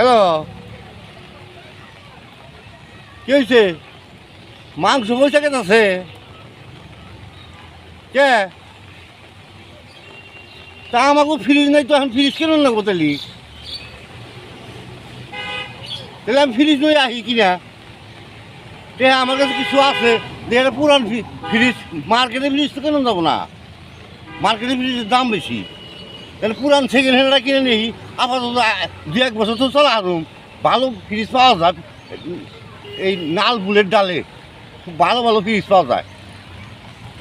Hello, কি হয়েছে? মাংস পয়সা কেন আছে? কে তা আমাকে ফ্রিজ নাই তো, এখন ফ্রিজ কেন লাগবো তাহলে? তাহলে আমি ফ্রিজ নিয়ে আসি কিনা? আমার কাছে কিছু আছে যে এটা পুরান ফ্রিজ, মার্কেটে ফ্রিজ তো কেন যাবো না? মার্কেটে ফ্রিজের দাম বেশি, তাহলে পুরান সেকেন্ড হ্যান্ডটা কিনে নিই। আপাতত 2-1 বছর তো চলা আরুম। ভালো ফ্রিজ পাওয়া যায় এই নাল বুলের ডালে, খুব ভালো ভালো ফ্রিজ পাওয়া যায়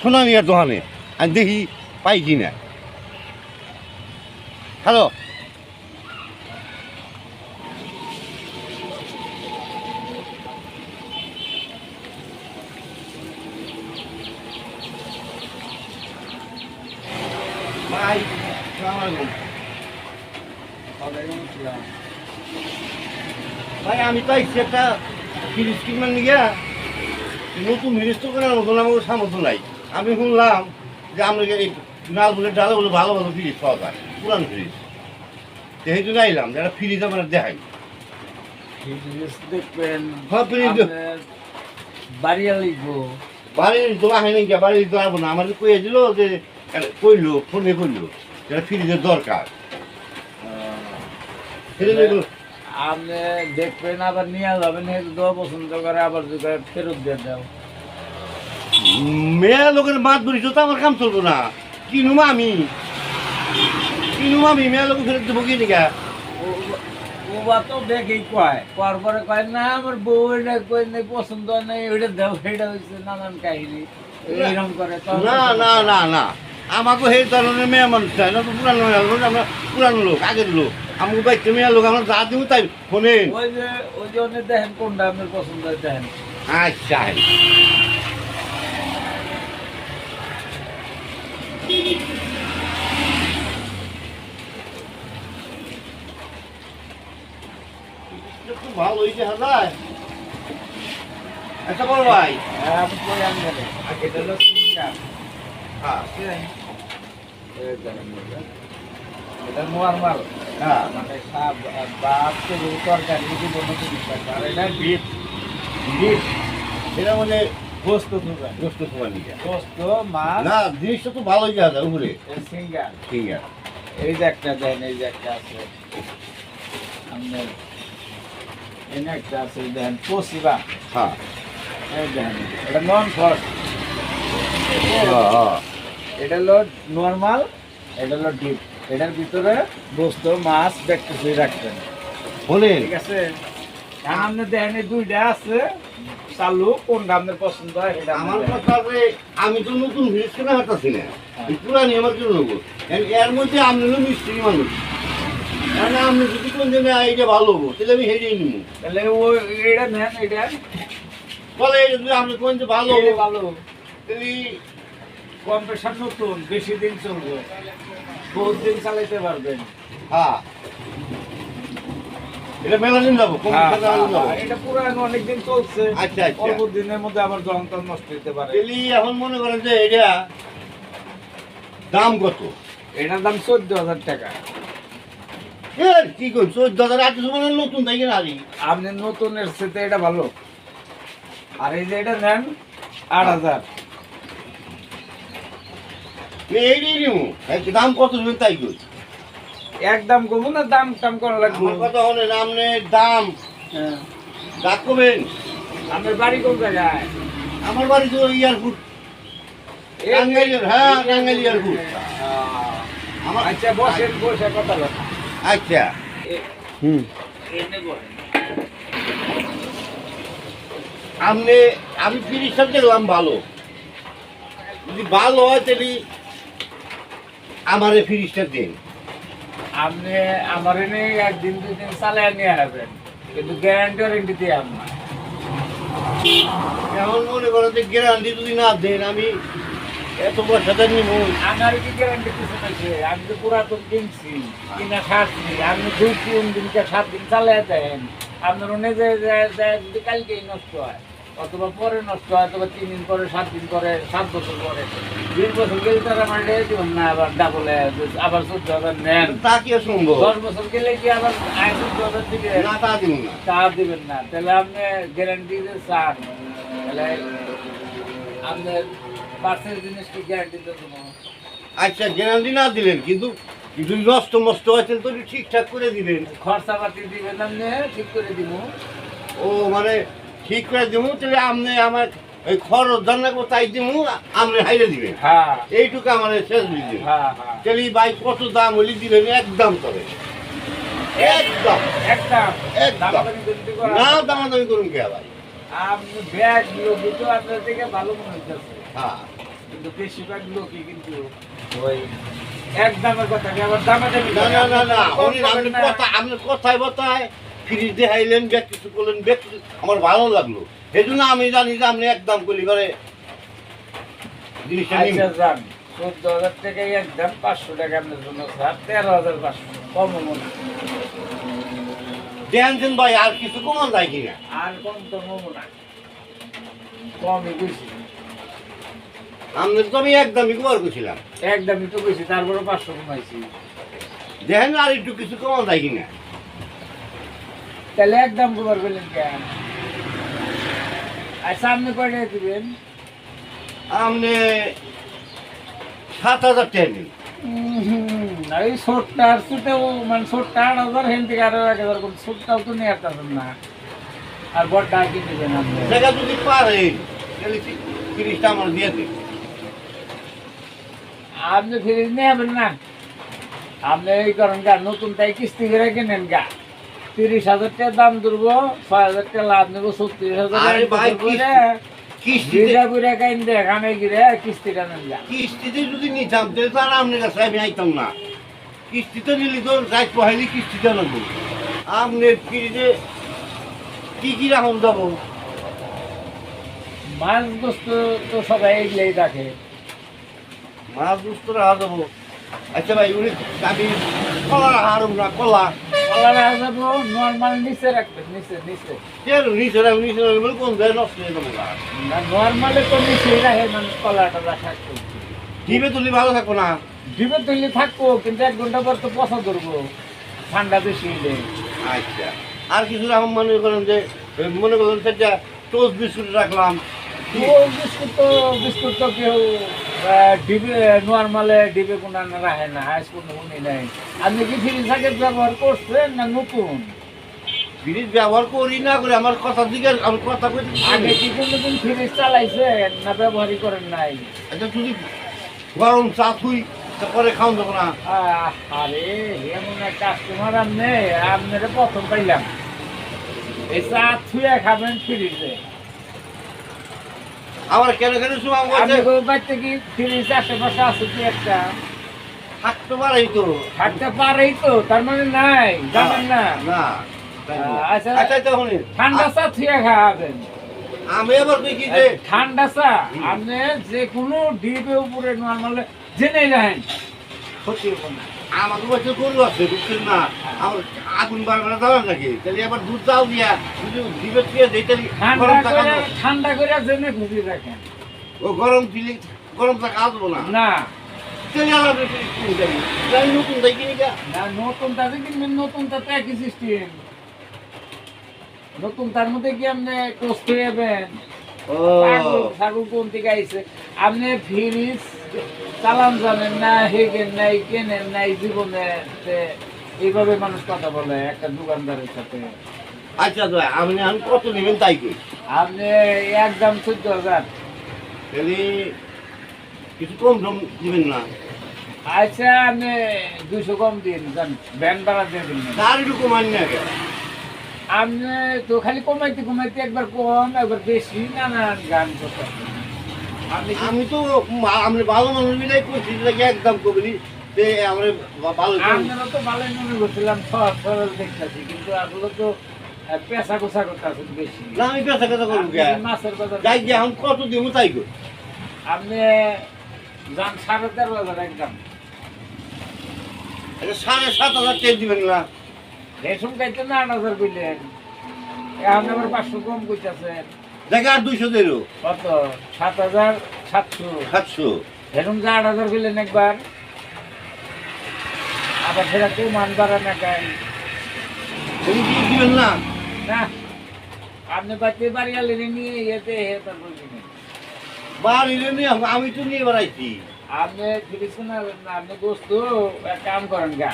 সোনালিয়ার দোকানে। আমি দেখি পাই কি না। হ্যালো, ভাই ভাই, আমি তো আইসি একটা ফ্রিজ কিনবার নিয়ে। নতুন ফ্রিজ তো কেনার মতন আমাকে সামর্থ্য নাই। আমি শুনলাম যে আপনাকে এই নাল বুলের ডালে বলে ভালো ভালো ফ্রিজ পাওয়া যায়, পুরান ফ্রিজ। সেই জন্য আইলাম যে একটা ফ্রিজ আমার দেখাই। দেখবেন হ্যাঁ, ফ্রিজ বাড়িয়া লিখবো। বাড়ির দোয়া হয় নাকি? বাড়ির দোয়া না, আমার কয়ে দিল যে কইলো, ফোনে কইলো যেটা ফ্রিজের দরকার। আপনি দেখবেন আবার নিয়ে যাবেন, দোয়া পছন্দ করে আবার যদি ফেরত দিয়ে দাও। মেয়ে লোকের মাত ধরিস তো আমার কাম চলবো না। কিনুম আমি মেয়ে লোক ফেরত দেবো কি নিকা? ওবা তো দেখেই কয়, কর পরে কয় না আমার বউ এটা কই নাই, পছন্দ হয় নাই, ওইটা দেও, সেটা হচ্ছে নানান কাহিনী এইরকম করে। না না না না, আমাকে সেই ধরনের মেয়ে মানুষ চাই না তো। পুরানো আমরা পুরানো লোক, আগের লোক। আমাকে বাইতে মেয়ে লোক আমরা যা দিব তাই ফোনে। ওই যে অনেক দেখেন কোনটা আপনার পছন্দ হয় দেখেন। আচ্ছা, খুব ভালো হয়েছে। হ্যাঁ, আচ্ছা বড় ভাই। আপনি কই আনবেন? এটা হলো সিঙ্গার। হ্যাঁ এটা নরমাল, হ্যাঁ, মানে ভাত তরকারি জীবনে আর এটা বিট বিট এটা মানে গোস্ত দুবার গোস্ত তোমার নিকে গোস্ত মাছ। না, জিনিসটা তো ভালোই দেওয়া যায় উপরে। সিঙ্গার ঠিক আছে। এই যে একটা দেন, এই যে একটা আছে আপনার, এনে একটা আছে দেন পশিবা। হ্যাঁ এই দেন এটা নন ফট, হ্যাঁ, এটা হলো নরমাল, এটা হলো ডিপ। এটার ভিতরে গোস্ত মাছ দেখতেছি রাখবেন, বলেন। ঠিক আছে? আপনি দেখেন এই দুইটা আছে চালু, কোনটা আপনার পছন্দ হয় সেটা আপনি আমার দেখেন। কথা যে আমি তো নতুন ফ্রিজ কেনা হাঁটাচ্ছি না, এই পুরানি আমার কেন নেবো? এর মধ্যে আপনি হলো মিস্ত্রি মানুষ, মানে আপনি যদি কোন দিনে এইটা ভালো হবো তাহলে আমি হেরেই নিব। তাহলে এটা নেন, এটা বলে এটা যদি আপনি কোন যে ভালো হবো ভালো তাহলে। কম্প্রেসার নতুন, বেশি দিন চলবে, বহুত দিন চালাইতে পারবেন। হ্যাঁ, এটা মেলা দিন যাবো, এটা পুরানো অনেকদিন চলছে। আচ্ছা আচ্ছা। অল্প দিনের মধ্যে আবার যন্ত্র নষ্ট হতে পারে। তাহলে এখন মনে করেন যে এটা দাম কত? এটার দাম 14,000 টাকা। কি করছো 14,000 মানে নতুন তাই কিনা? আপনি নতুনের সাথে এটা ভালো। আর এই যে এটা নেন 8,000। এইটাই নিব, দাম কত দেবেন তাই কই? একদম করবো না, দাম টাম করা লাগবে। আমার কথা হলেন আপনার দাম হ্যাঁ। রাগ করবেন। আপনার বাড়ি কোন জায়গায়? আমার বাড়ি তো এয়ারপোর্ট, টাঙ্গাইলের। হ্যাঁ, টাঙ্গাইল এয়ারপোর্ট। আমার আচ্ছা বসেন, বসে কথা বলেন। আচ্ছা। হুম, এনে বলেন। আমি ফ্রিজটা দেখলাম ভালো, যদি ভালো হয় তাহলে আমার এই ফ্রিজটা দিন। আপনি আমার এনে একদিন দুদিন চালিয়ে নিয়ে আসবেন, কিন্তু গ্যারান্টি ওয়ারেন্টি দিয়ে আপনার। এখন মনে করেন যে গ্যারান্টি যদি না দেন আমি এত পয়সাটা নিব। আমার কি গ্যারান্টি কিছু আছে? আমি তো পুরাতন কিনছি, কিনা খাচ্ছি। আপনি 2-3 দিন 7 দিন চালিয়ে দেন, আপনার অনেক যদি কালকেই নষ্ট হয় অথবা পরে নষ্ট হয়, অথবা 3 দিন পরে, 7 দিন পরে, 7 বছর পরে, 20 বছর গেলে তারা মানে দিবেন না, আবার ডাবলে আবার 14,000 নেন। তা কি আর সম্ভব? 10 বছর গেলে কি আবার 14,000 দিবেন? না, তা দিব না। তা দিবেন না। তাহলে আপনি গ্যারান্টি যে চান, তাহলে আপনি পার্সেল জিনিস কি গ্যারান্টি দেবো? আচ্ছা, গ্যারান্টি না দিলেন, কিন্তু যদি নষ্ট মষ্ট হয় তাহলে তো ঠিকঠাক করে দিবেন। খরচা পাতি দিবেন, আপনি ঠিক করে দিব। ও মানে ঠিক করে দিব, তাহলে আপনি আমার ওই খরচ জানা তাই দিব, আপনি হাইরে দিবেন। হ্যাঁ এইটুকু আমার শেষ দিবেন। হ্যাঁ হ্যাঁ, তাহলে ভাই কত দাম হলে দিবেন? একদম তবে একদম একদম একদম। দামাদামি করতে করা। না, দামাদামি করুন কে ভাই? আপনি ব্যাগ লোকই তো আপনার থেকে ভালো মনে হইতেছে, হ্যাঁ, কিন্তু বেশিরভাগ লোকই কিন্তু ওই এক দামের কথা আবার দামাদামি না করে। না না না, কম উনি করেন আপনি না। কথা, আপনি কথায় কথায় ফ্রিজ দেখাইলেন, ব্যাগ কিছু করলেন, ব্যাগ আমার ভালো লাগলো। এই জন্য আমি জানি যে আপনি একদম করলি করে জিনিসটা আচ্ছা নিন। যান, 14,000 টাকায় একদম, 500 টাকা আপনার জন্য স্যার, 13,500 কম মনে। দেখেন ভাই, আর কিছু কমান যায় কিনা? আর কম তো মনে না, কমই বেশি, আমাদের তো আমি একদমই কমার করছিলাম। একদমই তো বেশি, তারপরে 500 কমাইছি। দেখেন আর একটু কিছু কমান যায় কিনা? তাহলে একদম কমার বললেন কেন? আর সামনে কয়টা দিবেন? আপনি 7,000 টাকা দিন। এই ছোটটার সুটেও মানে ছোটটা 8,000, হেন থেকে আরো 1,000, ছোটটাও তো নিয়ে আসতেছেন না, আর বড়টা কি দিবেন আপনি? দেখা যদি পারে তাহলে ফ্রিজটা আমার দিয়ে দিন। আপনি ফ্রিজ নেবেন না, আপনি এই করেন গা, নতুন তাই কিস্তি করে কিনেন গা, 30,000 টাকা দাম ধরবো, 6,000 টাকা লাভ নেবো, 36,000 আরে ভাই, কিস্তিতে দুইটা বুড়া কাইন দেখানে গিরে কিস্তিটা নেন গা। কিস্তিতে যদি নিতাম তাহলে তো আর আপনার কাছে আমি আইতাম না। কিস্তিতে নিলে তো রাত পহাইলে কিস্তিটা নেবো। আপনার ফ্রিজে কি কি রাখুন যাবো? মাছ বস্তু তো সবাই এগুলোই রাখে। মাছ বুঝ করে রাখা যাবো। আচ্ছা ভাই, উনি আমি কলা হারুম না, কলা কলা রাখা যাবো, নর্মাল নিচে রাখবেন, নিচে নিচে। কেন নিচে রাখবো? নিচে রাখবো বলে কোন যায় নষ্ট হয়ে যাবো? নর্মালে তো নিচেই রাখে মানুষ, কলাটা রাখতো। ডিবে তুলি ভালো থাকবো না? ডিবে তুললে থাকবো, কিন্তু 1 ঘন্টা পর তো পচা ধরবো, ঠান্ডা বেশি হইলে। আচ্ছা, আর কিছু রকম মনে করেন যে, মনে করেন সেটা টোস্ট বিস্কুট রাখলাম। বিস্কুট তো কেউ ডিবে নর্মালে ডিবে কোনো রাখে না, হাইস কোনো উনি নাই। আপনি কি ফ্রিজ আগে ব্যবহার করছেন না নতুন? ফ্রিজ ব্যবহার করি না করে আমার কথার দিকে আমি কথা বলছি। আগে কি কোনোদিন ফ্রিজ চালাইছেন না ব্যবহারই করেন নাই? আচ্ছা, যদি গরম চা থুই তারপরে খাওয়ান যাবো না? আরে এমন এক কাস্টমার আপনি, আপনারা প্রথম পাইলাম। এই চা থুয়ে খাবেন ফ্রিজে? আমার কেন কেন সময় আপনি বাড়িতে কি ফ্রিজ আশেপাশে আছে কি একটা? থাকতে পারেই তো। থাকতে পারেই তো, তার মানে নাই, জানেন না? না। আচ্ছা, আচ্ছা আচ্ছা, শুনেন, ঠান্ডা চা থুয়ে খাবেন। আমি আবার দেখি যে ঠান্ডা চা আপনি যে কোনো ডিবে উপরে নর্মালে জেনে যান, ক্ষতি হবে না। আমাকে বলছে গরু আছে, বুঝছেন না? আমার আগুন বারবার দেওয়ার নাকি, তাহলে আবার দুধ চাও দিয়া যদি দিবে দিয়ে দেয় তাহলে গরম চা খাবো। ঠান্ডা করে জেনে খুশি রাখেন। ও গরম দিলে গরম চা খাওয়া না। না তাহলে আমার যাই নতুন যাই কিনি গা। না, নতুন তাতে কিনবেন, নতুন তাতে একই সিস্টেম। নতুন তার মধ্যে কি আপনি টোস্ট হয়ে যাবেন? ও ছাগল কোন থেকে আইছে? আপনি ফ্রিজ চালান জানেন না, হেগেন নাই, কেনেন নাই জীবনে, এইভাবে মানুষ কথা বলে একটা দোকানদারের সাথে। আচ্ছা তো আমি এখন কত নেবেন তাই কই? আপনি একদম 14,000। তাহলে কিছু কম টম দিবেন না? আচ্ছা আপনি 200 কম দিন, জান ব্যান ভাড়া দিয়ে দিন। তার একটু কমান না কেন? আপনি তো খালি কমাইতে কমাইতে একবার কম একবার বেশি নানান গান করতে। আমি তো আমি ভালো মানুষ মিলাই করছি, যেটাকে একদম কবিনি যে আমরা ভালো আপনারা তো ভালোই মনে করছিলাম, সহজ সরল দেখতেছি, কিন্তু আসলে তো পেশা গোসা করতেছেন বেশি। না, আমি পেশা কথা করবো কে? আপনি মাছের বাজার যাই যে এখন কত দিব তাই কই। আপনি যান 13,500 একদম। এটা 7,500 টাকা দিবেন না? রেশম খাইতে না 8,000 কইলেন, এখন আবার 500 কম কইতাছেন। দেখা আর 200 দেরো কত 7,700 700 এরকম যে 8,000 গেলেন একবার আবার সেটা কেউ মান বাড়া না কেন তুমি কি দিবেন না না আপনি বাড়িতে বাড়ি আলে নিয়ে এতে তারপর কিনে বাড়ি নিয়ে আমি তো নিয়ে বেড়াইছি আপনি ফিরিস না না আপনি দোস্ত এক কাম করেন গা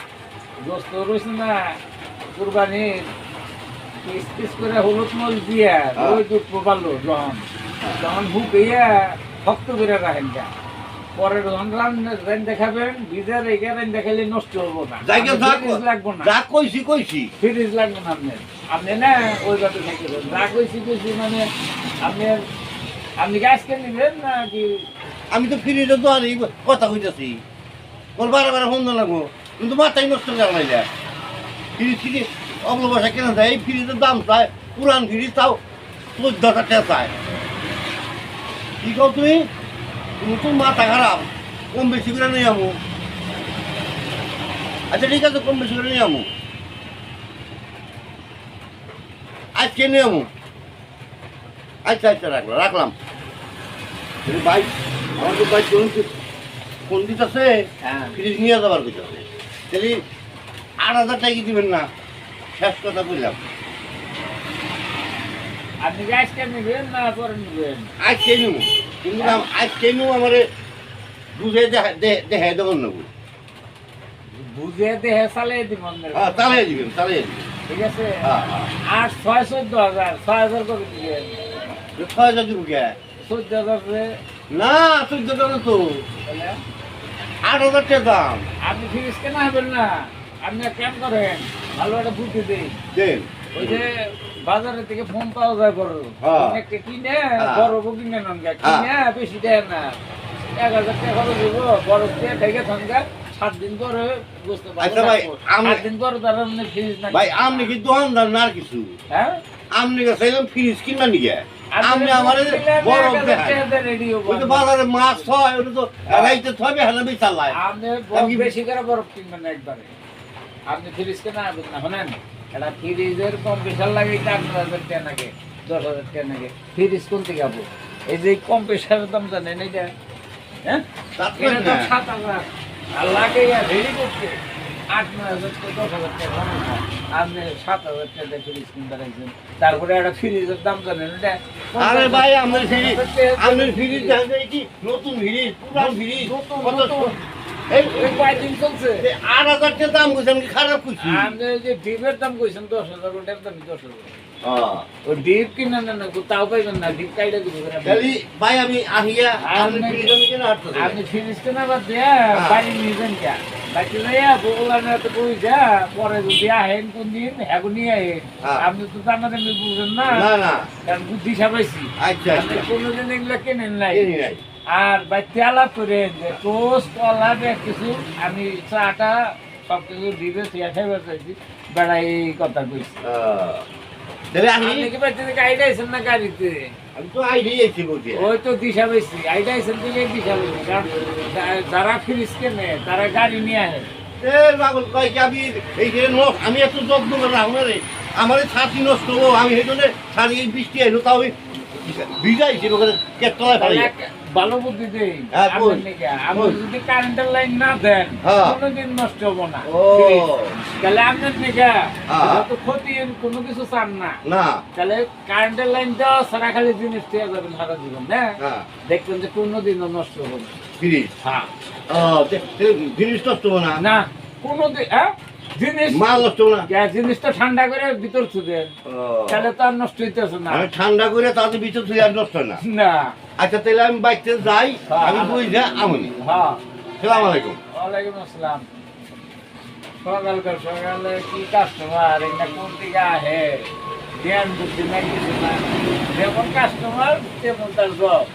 দোস্ত রয়েছে না কুরবানির পিস পিস করে হলুদ মল দিয়া ওই দুধ পারলো যখন হুক ইয়া শক্ত করে রাখেন গা পরে যখন রান দেখাবেন ভিজা রেখে রান দেখাইলে নষ্ট হবো না জায়গা ফ্রিজ লাগবো না যা কইছি ফ্রিজ লাগবে না আপনার আপনি না ওই কথা থাকবেন যা কইছি মানে আপনার আপনি গ্যাস কে নিবেন না কি আমি তো ফিরিতে তো আর এই কথা কইতাছি বল বারে ফোন লাগবো কিন্তু মাথায় নষ্ট করা নাই যা ফ্রিজ থেকে অগলো বাসা কেনা যায় এই ফ্রিজের দাম চায় পুরান ফ্রিজ তাও 14,000 টাকা চায় কি কও তুমি তুমি তো মাথা খারাপ কম বেশি করে নিয়ে আমু আচ্ছা ঠিক আছে কম বেশি করে নিয়ে আমু আজকে নিয়ে আমু আচ্ছা রাখলাম ভাই আমার তো ভাই চলুন কোন দিত আছে হ্যাঁ ফ্রিজ নিয়ে যাবার কিছু আছে তাহলে 8,000 টাকা দিবেন না শেষ কথা বললাম আপনি গ্যাস কে নিবেন না পরে নিবেন আজকে নিব কিন্তু আজকে নিব আমার বুঝে দেখে দেবেন নেবো বুঝে দেহে চালিয়ে দিব আপনার হ্যাঁ চালিয়ে দিবেন ঠিক আছে হ্যাঁ 8,6,14,000 6,000 করে দিবেন 6,000 দিব কে 14,000 রে না 14,000 না তো তাহলে 8,000 টাকা দাম আপনি ফ্রিজ কেনা হবেন না আপনি এক কাম করেন ভালো একটা বুদ্ধি দিই দেন ওই যে বাজারের থেকে ফোন পাওয়া যায় বড় হ্যাঁ। একটা কিনে হ্যাঁ। বড় কিনে নেন গা কিনে বেশি দেয় না 1,000 টাকা খরচ দিব বড় দিয়ে ঢেকে থাকা 7 দিন পরে বুঝতে আচ্ছা পারবো ভাই, আমি- 7 দিন পরে তার মানে ফ্রিজ না ভাই আপনি কি দোকানদার না আর কিছু হ্যাঁ আপনি চাইলাম ফ্রিজ কিনবা নিকে আপনি আমার বড় রেডি হবো ওই তো বাজারে মাছ হয় ওটা তো রাইতে থবে হানা বিচার লাই আপনি বরফ বেশি করে বরফ কিনবেন না একবারে আপনি ফ্রিজ কেনা হবেন না শোনেন এটা ফ্রিজের কম্প্রেসার লাগে 8,000 টাকা লাগে 10,000 টাকা লাগে ফ্রিজ কোন থেকে যাবো এই যে কম্প্রেসারের দাম জানেন এইটা হ্যাঁ এটা তো 7,000 আর লাগে রেডি করতে 8,000 থেকে 10,000 টাকা আপনি 7,000 টাকা ফ্রিজ কিনতে রাখছেন তারপরে একটা ফ্রিজের দাম জানেন এটা আরে ভাই আমার ফ্রিজ দেখেন কি নতুন ফ্রিজ পুরান ফ্রিজ কত এই এই কয়দিন চলছে 8,000 টাকা দাম কইছেন কি খারাপ কইছি আপনি যে ডিপের দাম কইছেন 10,000 ওটার দাম 10,000 হ্যাঁ ওই ডিপ কিনা না না তাও পাইবেন না ডিপ কাইটা দিব তাহলে ভাই আমি আহিয়া আপনি আপনি- ফ্রিজ আমি কেন হাঁটতে আপনি ফিনিশ কেনা বাদ দিয়া বাড়ি নিবেন কে বাকি লইয়া বগুলানে তো কই যা পরে যদি আহেন কোন দিন এখন নিয়ে আহেন হ্যাঁ। আপনি তো জানা দেন বুঝেন না না কারণ বুদ্ধি সাবাইছি আচ্ছা আপনি কোনোদিন এগুলো কেনেন নাই কিনি নাই আর বাইতে আলাপ করে যে টোস্ট কলা বেশ কিছু আমি চাটা সব কিছু দিবে সিয়া খাইবার চাইছি বেড়া এই কথা কইছি তাহলে আমি আপনি কি বাইতে থেকে আইডা আইছেন না গাড়িতে আমি তো আইডিয়াছি বলছি ওই তো দিশা পাইছি আইডা আইছেন থেকে দিশা পাইছি কারণ যারা ফ্রিজ কেনে তারা গাড়ি নিয়ে আহে পাগল কয় কি আমি এই যে আমি এত যত্ন করে রাখবো রে আমার ছাতি নষ্ট হবো আমি সেই জন্য ছাড়ি এই বৃষ্টি এলো তাও ভিজাইছি ওখানে কেটতলায় ফেলাই ভালো বুদ্ধি দেই হ্যাঁ, আপনার বল। লেগে। আপনি বল। যদি কারেন্টের লাইন না দেন হ্যাঁ। কোনোদিন নষ্ট হবো না ও তাহলে আপনার লেগে হ্যাঁ। যত ক্ষতি কোনো কিছু চান না না তাহলে কারেন্টের লাইন দেওয়া সারা খালি জিনিস থেকে যাবেন সারা জীবন হ্যাঁ হ্যাঁ দেখবেন যে কোনোদিনও নষ্ট হবে না ফ্রিজ হ্যাঁ জিনিস নষ্ট হবো না না কোনোদিন হ্যাঁ জিনিস মাল নষ্ট হবো না জিনিসটা ঠান্ডা করে ভিতর ছুদেন তাহলে তো আর নষ্ট হইতেছে না আমি ঠান্ডা করে তাতে ভিতর তুই আর নষ্ট হয় না না আচ্ছা তাহলে আমি বাইকতে যাই আমি বুঝ যা আমনি হ্যাঁ সালাম আলাইকুম ওয়ালাইকুম আসসালাম সকালে কি কাস্টমার এটা কোন থেকে আহে ধ্যান বুদ্ধি না কিছু না যেমন কাস্টমার তেমন তার জব